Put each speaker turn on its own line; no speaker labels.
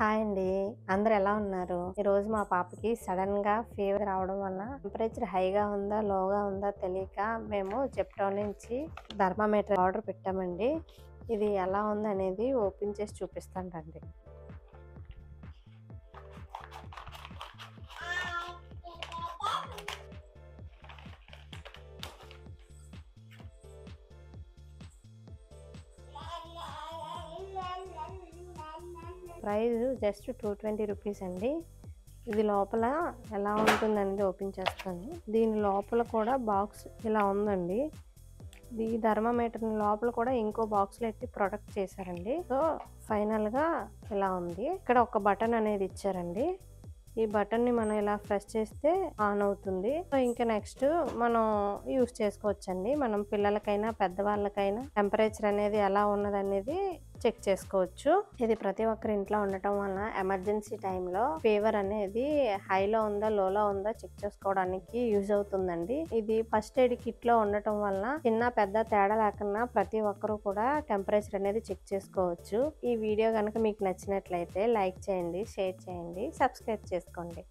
Hi అండి. అందరూ ఎలా ఉన్నారు? ఈరోజు మా పాపకి సడన్‌గా ఫీవర్ రావడం వల్ల టెంపరేచర్ హైగా ఉందా, లోగా ఉందా తెలియక మేము జెప్టో నుంచి థర్మామీటర్ ఆర్డర్ పెట్టామండి. ఇది ఎలా ఉందనేది ఓపెన్ చేసి చూపిస్తాను రండి. ప్రైస్ జస్ట్ 220 రూపీస్ అండి. ఇది లోపల ఎలా ఉంటుందనేది ఓపెన్ చేస్తాను. దీని లోపల కూడా బాక్స్ ఇలా ఉందండి. ఈ థర్మామీటర్ లోపల కూడా ఇంకో బాక్స్లో ఎట్టి ప్రొడక్ట్ చేశారండి. సో ఫైనల్గా ఇలా ఉంది. ఇక్కడ ఒక బటన్ అనేది ఇచ్చారండి. ఈ బటన్ని మనం ఇలా ప్రెస్ చేస్తే ఆన్ అవుతుంది. సో ఇంకా నెక్స్ట్ మనం యూస్ చేసుకోవచ్చండి. మనం పిల్లలకైనా పెద్దవాళ్ళకైనా టెంపరేచర్ అనేది ఎలా ఉన్నదనేది చెక్ చేసుకోవచ్చు. ఇది ప్రతి ఒక్కరి ఇంట్లో ఉండటం వలన ఎమర్జెన్సీ టైంలో ఫీవర్ అనేది హైలో ఉందా లోలో ఉందా చెక్ చేసుకోవడానికి యూజ్ అవుతుందండి. ఇది ఫస్ట్ ఎయిడ్ కిట్ లో ఉండటం వలన చిన్న పెద్ద తేడా లేకుండా ప్రతి ఒక్కరూ కూడా టెంపరేచర్ అనేది చెక్ చేసుకోవచ్చు. ఈ వీడియో కనుక మీకు నచ్చినట్లయితే లైక్ చేయండి, షేర్ చేయండి, సబ్స్క్రైబ్ చేసుకోండి.